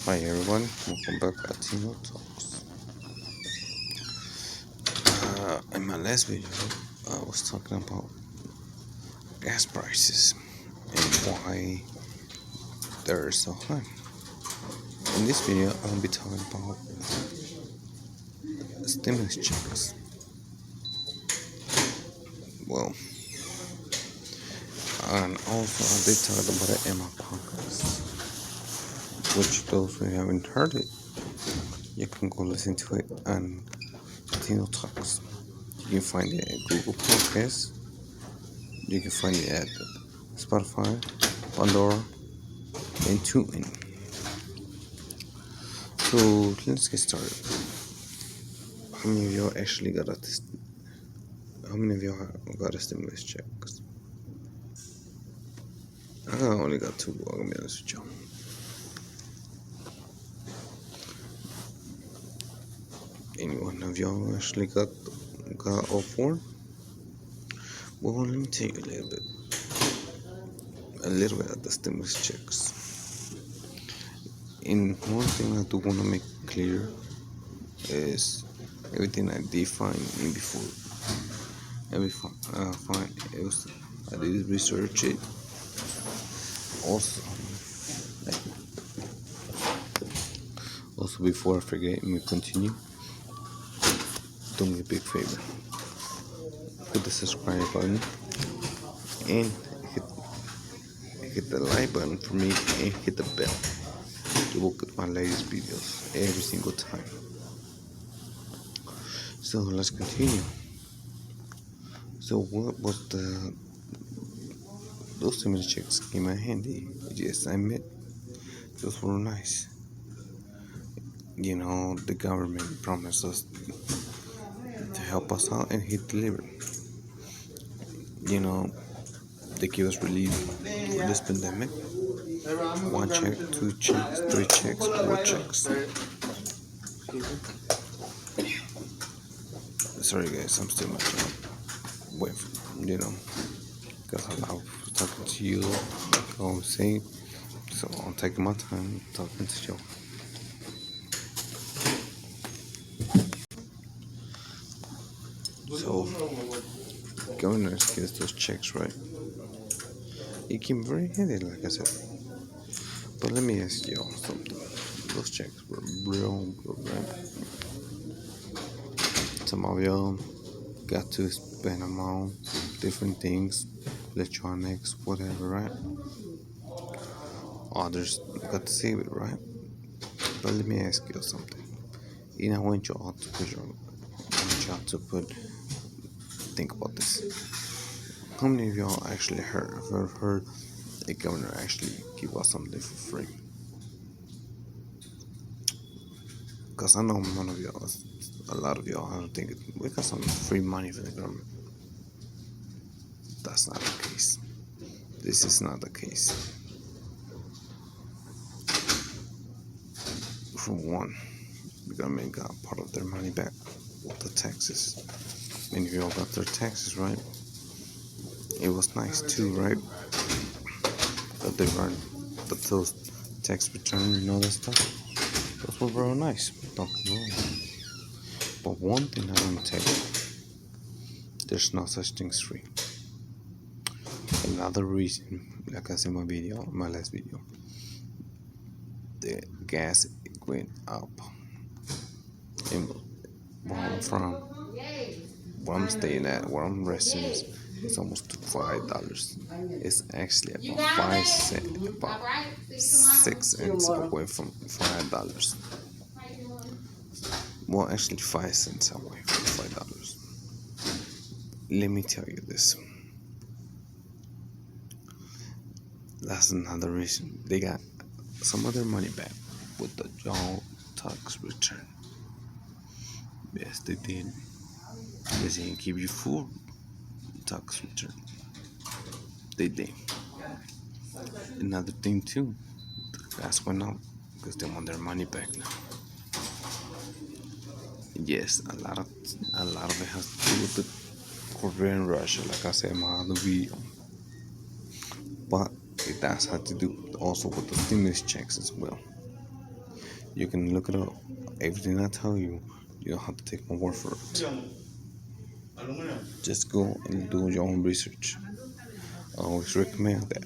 Hi everyone, welcome back at Tinotalks. In my last video, I was talking about gas prices and why they're so high. In this video, I'm gonna be talking about stimulus checks. Well, and also I did talk about it in my podcast, which those who haven't heard it, you can go listen to it on Tinotalks. You can find it at Google Podcasts. You can find it at Spotify, Pandora, and TuneIn. So let's get started. How many of y'all actually got a How many of y'all got a stimulus check? 'Cause I only got two. I'm gonna be honest with y'all. Anyone of y'all actually got all four? Well, let me tell you a little bit of the stimulus checks. And one thing I do want to make clear is everything I defined in before. Fine. I did research it. Also, before I forget, let me continue. Do me a big favor. Hit the subscribe button and hit the like button for me and hit the bell. You will get my latest videos every single time. So let's continue. So what was those stimulus checks came in handy? Yes, I admit those were nice. You know, the government promised us to help us out and he delivered. You know, they give us relief for this pandemic. One check, two checks, three checks, four checks. Sorry guys, I'm still not with, because I love talking to you, like I was saying. So I'm taking my time talking to you. So governors gives those checks, right? It came very handy, like I said. But let me ask y'all something. Those checks were real good, right? Some of y'all got to spend them on different things, electronics, whatever, right? Others got to save it, right? But let me ask you something. I want y'all to think about this. How many of y'all actually heard the governor actually give us something for free? Because I know none of y'all, a lot of y'all, I don't think we got some free money from the government. That's not the case. This is not the case. For one, the government got part of their money back with the taxes. Many of y'all got their taxes, right? It was nice too, right? But those tax returns and all that stuff, those were very nice. Don't get me wrong. But one thing I want to tell you, there's no such thing as free. Another reason, like I said in my last video, the gas went up. And where I'm staying at, where I'm resting it's almost to $5. It's actually about 5 cents, about 6 cents away from $5. Well, actually 5 cents away from $5. Let me tell you this. That's another reason they got some of their money back with the John tax return. Yes, they did. They didn't give you full tax return. They did. Another thing too, the gas went up because they want their money back now. Yes, a lot of it has to do with the Korean Russia, like I said in my other video. But it does have to do also with the stimulus checks as well. You can look it up. Everything I tell you, you don't have to take my word for it. Just go and do your own research. I always recommend that.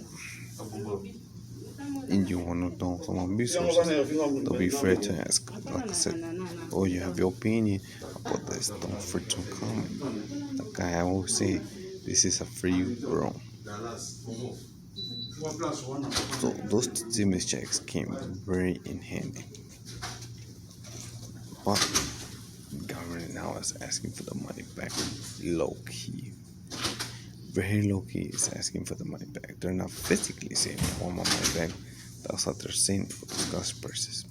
And you want to know some resources, don't be afraid to ask. Like I said, or you have your opinion about this, don't afraid to comment. Like I always say, this is a free world. So those stimulus checks came very in handy. But government now is asking for the money back low key. Very low key is asking for the money back. They're not physically saying I want my money back. That's what they're saying with gas prices.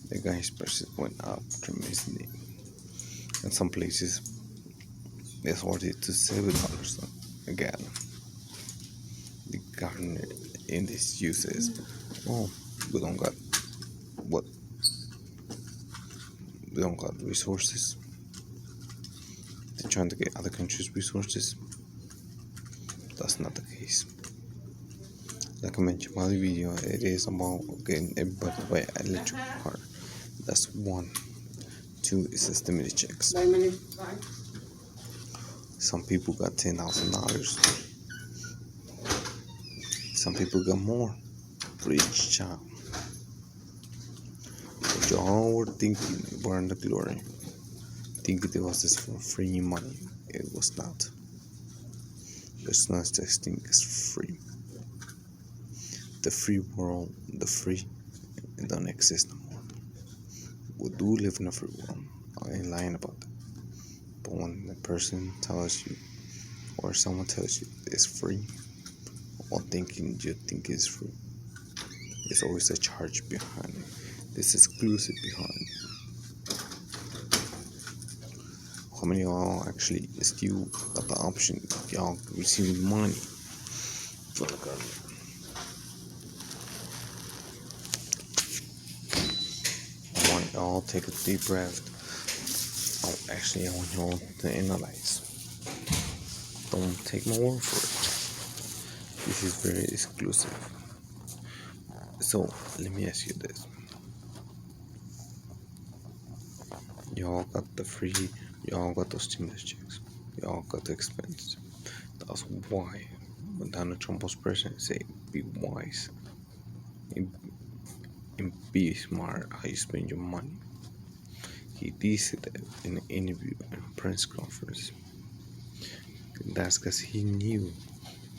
The gas prices went up tremendously. In some places they sorted to $7 a gallon. The government in this uses, oh, we don't got what we don't got resources. They're trying to get other countries' resources. That's not the case. Like I mentioned in my video, it is about getting everybody to buy an electric car. That's one. Two is the stimulus checks. Some people got $10,000. Some people got more for each child. But y'all were thinking we're in the glory. Thinking it was just for free money. It was not. There's no such thing as free. The free world, the free, it don't exist no more. We do live in a free world. I ain't lying about that. But when the person tells you, or someone tells you it's free, or thinking you think it's free, there's always a charge behind it. This exclusive behind it. How many of y'all actually still got the option of y'all receiving money from the government? I want y'all to take a deep breath. I want y'all to analyze. Don't take my word for it. This is very exclusive. So let me ask you this. Y'all got the free, y'all got the stimulus checks, y'all got the expenses. That's why when Donald Trump was president, say be wise and be smart how you spend your money. He did say that in an interview and press conference. That's because he knew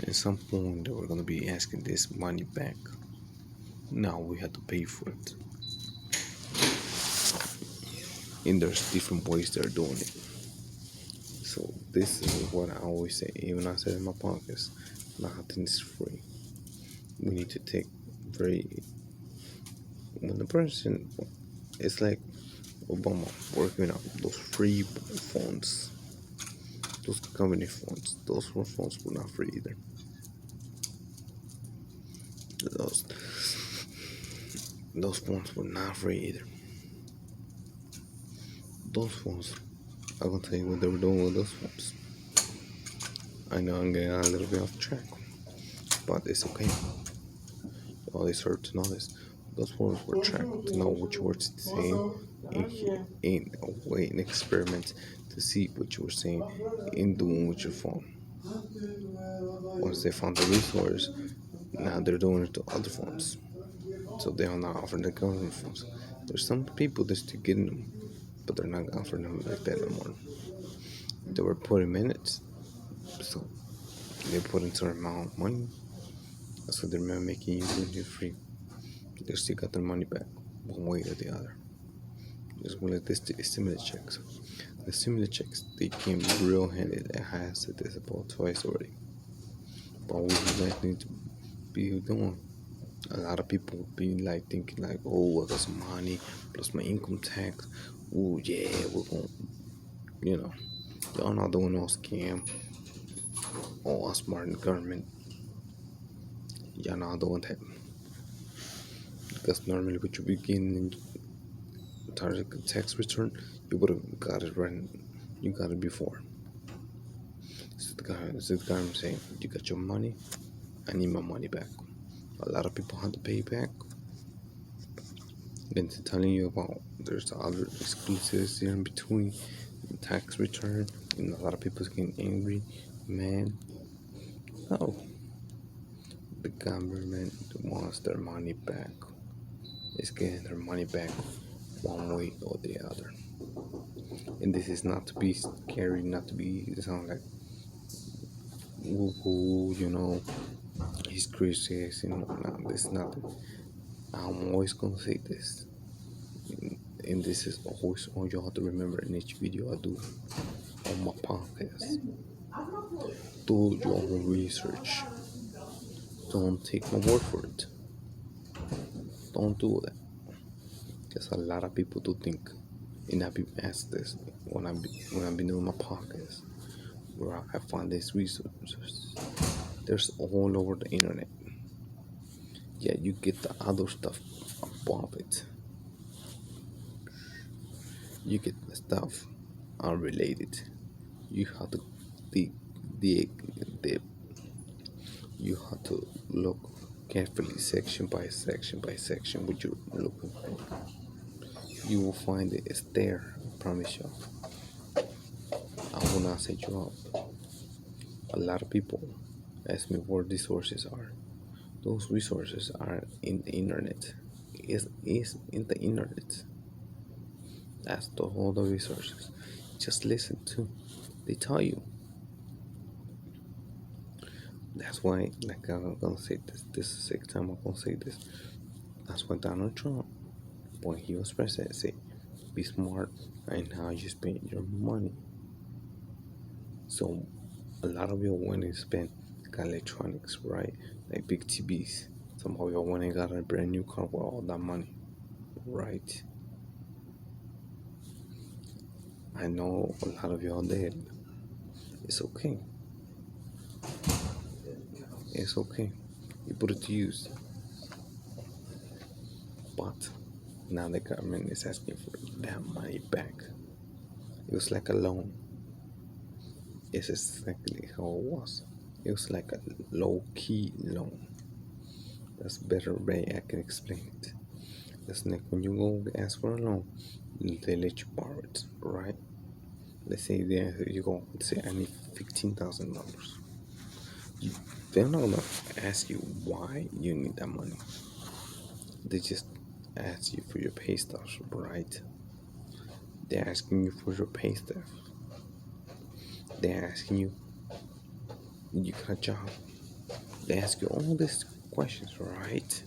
at some point they were going to be asking this money back. Now we had to pay for it. And there's different ways they're doing it. So this is what I always say, even I said in my podcast, nothing is free. We need to take when the person, it's like Obama working on those free phones, those company phones. Those phones were not free either. Those phones were not free either. Those phones, I will tell you what they were doing with those phones. I know I'm getting a little bit off track, but it's okay. All they serve to know is those phones were tracked to know what you were saying in a way, an experiment to see what you were saying in doing with your phone. Once they found the resource, now they're doing it to other phones. So they are not offering the government phones. There's some people that still getting them, but they're not offering them like that no more. They were putting minutes, so they put in certain amount of money. So they're making you doing it free. They still got their money back, one way or the other. Just like this stimulus checks. The stimulus checks, they came real handy. I have said this about twice already. But what you guys need to be doing, a lot of people be like thinking like, oh, I got some money plus my income tax. Oh yeah, we're gonna, y'all not doing no scam or smart in the government. Y'all not doing that. Because normally what you begin in tax return, you would have got it right. You got it before. This is the guy saying, you got your money, I need my money back. A lot of people had to pay back. Been telling you about there's other exclusives here in between tax return, and a lot of people getting angry. Man, oh, the government wants their money back. It's getting their money back one way or the other. And this is not to be scary, not to be sound like woo woo, he's crazy, no, this is not. I'm always gonna say this, and this is always all you have to remember in each video I do on my podcast. Do your own research. Don't take my word for it. Don't do that. Because a lot of people do think, and I've been asked this when I've been doing my podcast, where I find these resources. There's all over the internet. Yeah, you get the other stuff above it. You get the stuff unrelated. You have to dig, dig, dip. You have to look carefully, section by section, what you're looking for. You will find it. It's there. I promise you. I will not set you up. A lot of people ask me where these sources are. Those resources are in the internet. Is in the internet. That's all the resources. Just listen to. They tell you. That's why, like I'm gonna say this. This is the sixth time I'm gonna say this. That's why Donald Trump, when he was president, said, "Be smart and how you spend your money." So, a lot of you want to spend electronics, right? Like big TVs. Some of you want to got a brand new car with all that money, right? I know a lot of y'all did. It's okay. It's okay. You put it to use. But now the government is asking for that money back. It was like a loan. It's exactly how it was. It was like a low-key loan. That's a better way I can explain it. It's like when you go ask for a loan, they let you borrow it, right? Let's say you go say I need $15,000. They're not gonna ask you why you need that money. They just ask you for your pay stubs, right? They're asking you for your pay stuff. They're asking you got a job. They ask you all these questions, right?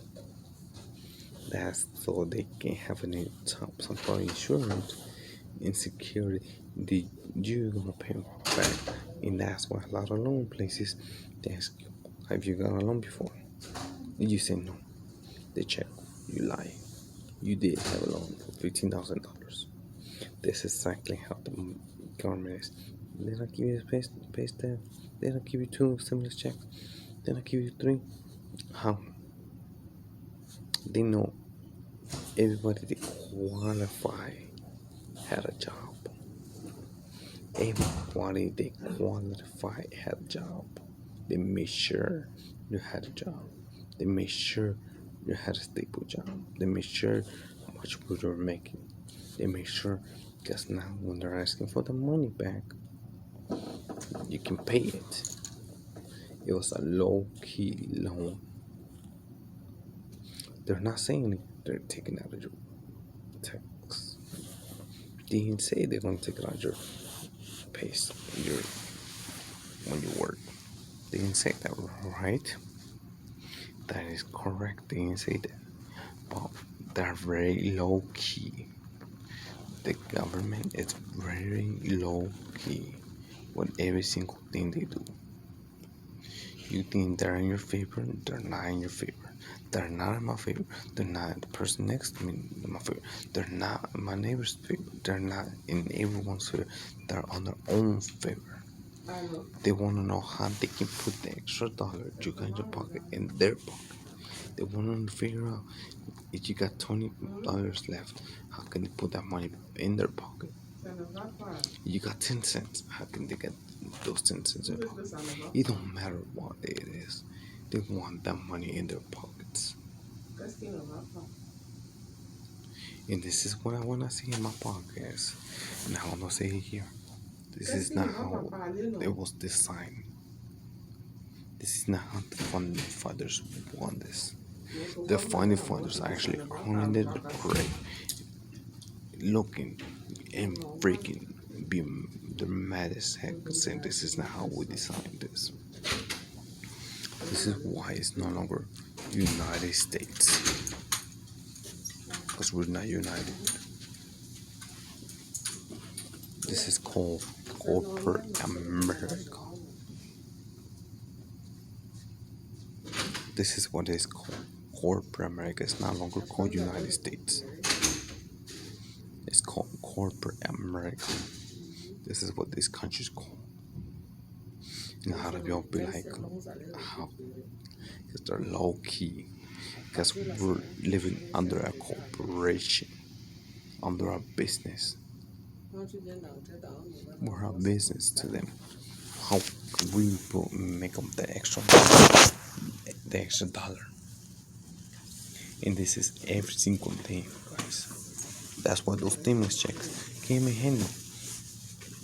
That's so they can have some sort of insurance and security that you're gonna pay back. And that's why a lot of loan places they ask you, have you got a loan before? You say no. They check. You lie. You did have a loan for $15,000. This is exactly how the government is. They don't give you a pay stub. They don't give you 2 stimulus checks. They don't give you 3. How? They know everybody that qualify had a job. Everybody that qualified had a job. They made sure you had a job. They made sure you had a stable job. They made sure how much you were making. They made sure because now when they're asking for the money back, you can pay it. It was a low-key loan. They're not saying they're taking out of your tax. They didn't say they're gonna take it out of your pay your when you work. They didn't say that, right? That is correct. They didn't say that. But they're very low key. The government is very low key with every single thing they do. You think they're in your favor, they're not in your favor. They're not in my favor. They're not the person next to me in my favor. They're not in my neighbor's favor. They're not in everyone's favor. They're on their own favor. They want to know how they can put the extra dollar you got in your pocket in their pocket. They want to figure out if you got $20 left, how can they put that money in their pocket? You got 10 cents, how can they get those 10 cents in their pocket? It don't matter what it is. They want that money in their pockets. And this is what I want to see in my podcast. And I want to say it here. This is not how it was designed. This is not how the founding fathers want this. The founding fathers actually calling it great, looking and freaking being the maddest heck, saying this is not how we designed this. This is why it's no longer United States, because we're not united. This is called corporate America. This is what is called corporate America. It's no longer called United States. It's called corporate America. This is what this country's called. And a lot of y'all be like, how? Because they're low key. Because we're living under a corporation, under a business. We're a business to them. How can we make them the extra dollar? And this is every single day, guys. That's why those stimulus checks came in handy.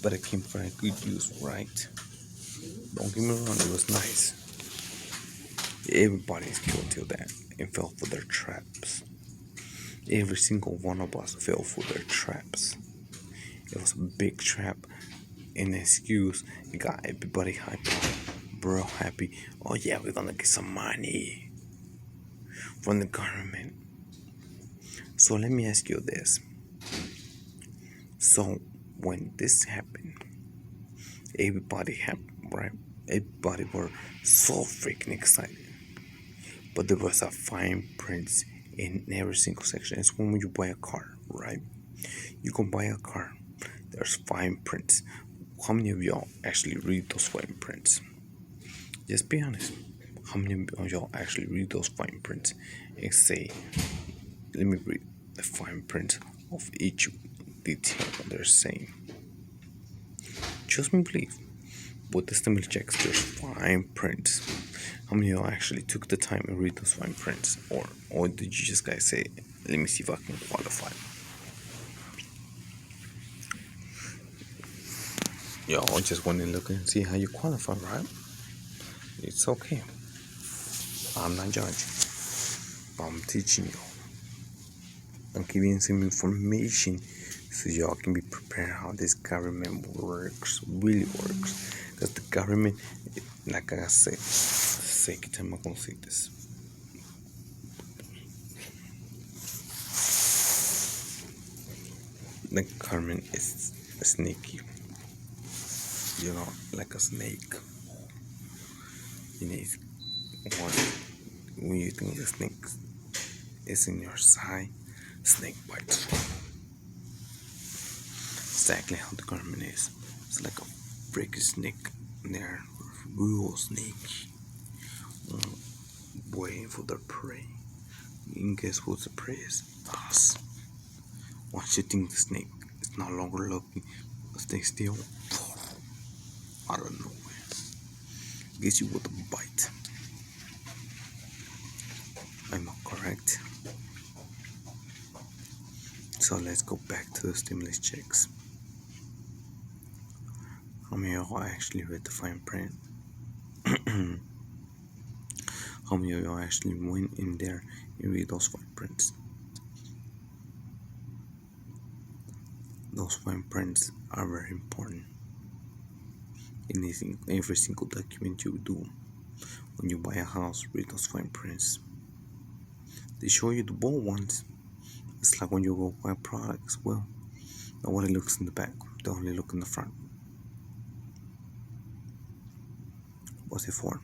But it came for a good use, right? Don't get me wrong, it was nice. Everybody's guilty of that and fell for their traps. Every single one of us fell for their traps. It was a big trap, an excuse. It got everybody hyped, bro, happy. Oh yeah, we're gonna get some money from the government. So let me ask you this. So when this happened, everybody happy, right? Everybody were so freaking excited. But there was a fine print in every single section. It's when you buy a car, right? You can buy a car. There's fine prints. How many of y'all actually read those fine prints? Just be honest. How many of y'all actually read those fine prints and say, let me read the fine print of each detail they're saying? Trust me, please. With the stimulus checks, there's fine prints. How many of y'all actually took the time and read those fine prints? Or did you just guys say, let me see if I can qualify? Y'all just want to look and see how you qualify, right? It's okay. I'm not judging. I'm teaching you. I'm giving some information so y'all can be prepared how this government works, really works. Because the government, like I said, second time I'm gonna say this. The government is sneaky. You know, like a snake. You know, when you think the snake is in your side, snake bites. Exactly how the government is. It's like a freaking snake. They're real sneaky, waiting for their prey. And guess what the prey is? Us. Once you think the snake is no longer looking, stay still, out of nowhere, gets you with a bite. Am I correct? So let's go back to the stimulus checks. How many of y'all actually read the fine print? How many of y'all actually went in there and read those fine prints? Those fine prints are very important in every single document you do. When you buy a house, read those fine prints. They show you the bold ones. It's like when you go buy products. Well, nobody looks in the back. They only look in the front. What's it for?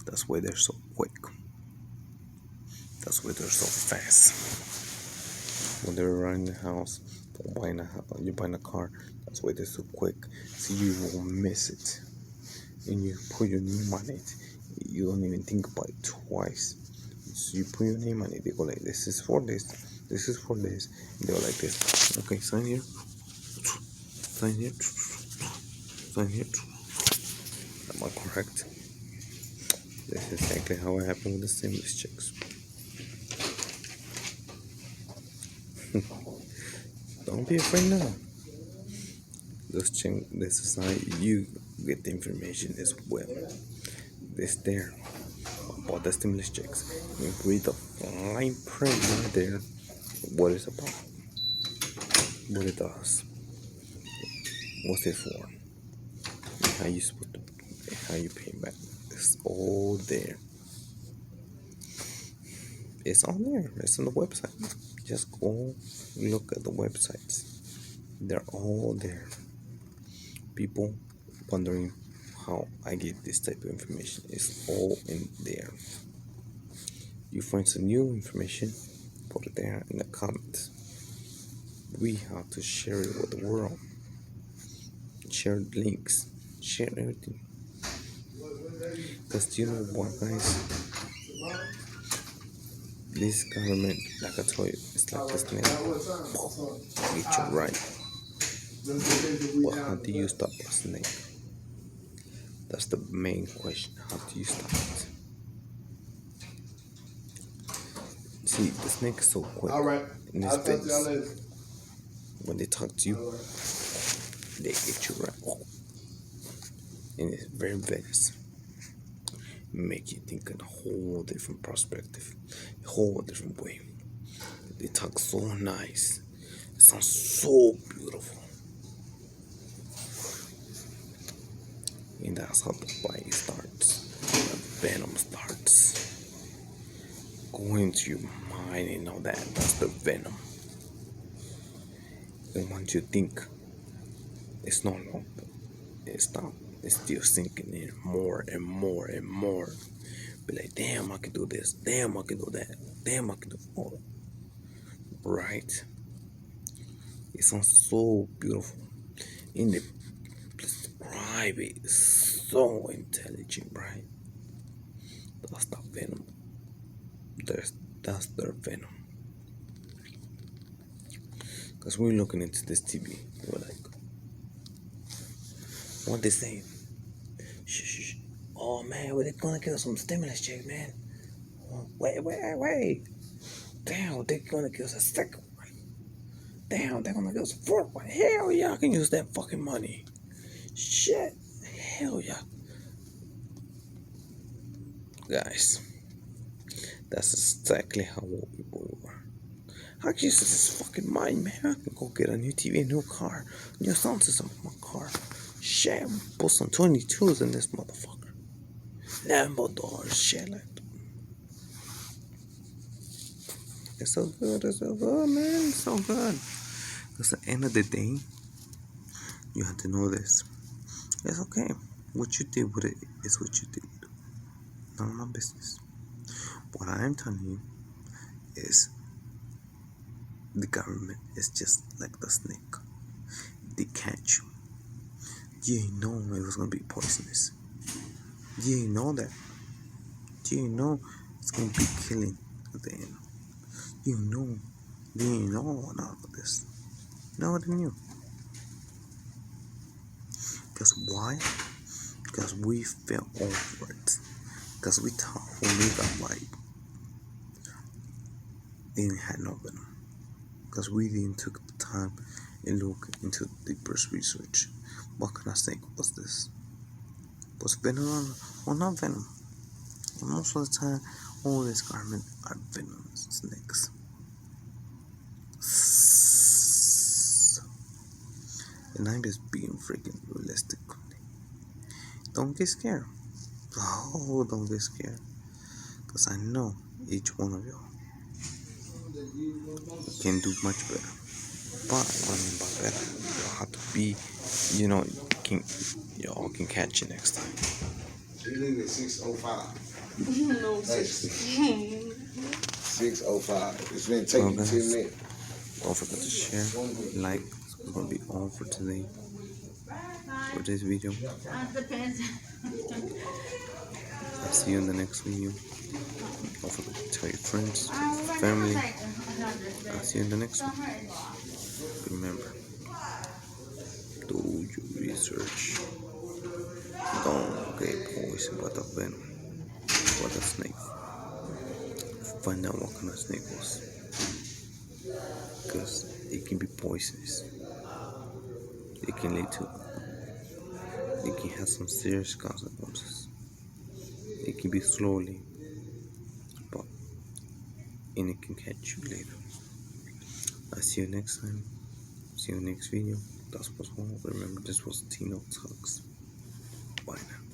That's why they're so quick. That's why they're so fast. When they're around the house, you're buying a car. That's why they're so quick. So you will miss it. And you put your name on it. You don't even think about it twice. So you put your name on it. They go like, this is for this. This is for this. And they go like this. Okay, sign here. Sign here. Sign here. Am I correct? This is exactly how it happened with the stimulus checks. Don't be afraid now. Just check the society. You get the information as well. It's there about the stimulus checks. You read the fine print right there. What it's about. What it does. What's it for? And how you supposed to. How you pay back. It's all there. It's on there. It's on the website. Just go look at the websites. They're all there. People wondering how I get this type of information. It's all in there. You find some new information, put it there in the comments. We have to share it with the world. Share links. Share everything. Because you know what, guys? This government, like I told you, it's like this snake. Get you right. But how do you stop a snake? That's the main question. How do you stop it? See, the snake is so quick. In this face, when they talk to you, they get you right. And it's very venomous. Make you think in a whole different perspective, a whole different way. They talk so nice. It sounds so beautiful. And that's how the bite starts. The venom starts. Going to your mind and all that. That's the venom. And once you think it's not long, it's not. It's still sinking in more and more and more. Be like, damn, I can do this. Damn, I can do that. Damn, I can do all. Right? It sounds so beautiful. In the describe it, it's so intelligent, right? That's not venom. That's their venom. Because we're looking into this TV. We're like, what they saying? Shh. Oh man, we're gonna give us some stimulus check, man. Wait. Damn, they're gonna give us a second one. Damn, they're gonna give us a fourth one. Hell yeah, I can use that fucking money. Shit. Hell yeah. Guys, that's exactly how old people are. I can use this fucking money, man. I can go get a new TV, a new car, new sound system for my car. Shit, put some 22s in this motherfucker. Lambo doors, shit like that. It's so good, man. It's so good. Because at the end of the day, you have to know this. It's okay. What you did with it is what you did. None of my business. What I am telling you is the government is just like the snake. They catch you. You ain't know it was gonna be poisonous. You ain't know that. You ain't know it's gonna be killing at the end. You ain't know none of this. Nobody knew. Because why? Because we fell over it. Because we thought when we got light, it had no venom. Because we didn't take the time and look into the first research. What kind of snake was this? Was venom or not venom? And most of the time, all these garments are venomous snakes. And I'm just being freaking realistic. Don't get scared. Oh, don't get scared. Because I know each one of y'all can do much better. But what I mean by better, y'all have to be, y'all can catch you next time. You leave at 6:05. No, 6:05. It's been taking 10 minutes. Don't forget to share, like. It's gonna be all for today. For this video. Depends. I'll see you in the next video. Don't forget to tell your friends, family. I'll see you in the next one. Remember, do your research. Don't get poisoned by the venom, by the snake. Find out what kind of snake was. because it can be poisonous. It can lead to, it can have some serious consequences. It can be slowly, but and it can catch you later. I'll see you next time. See you next video. That was all. Remember, this was Tinotalks. Bye now.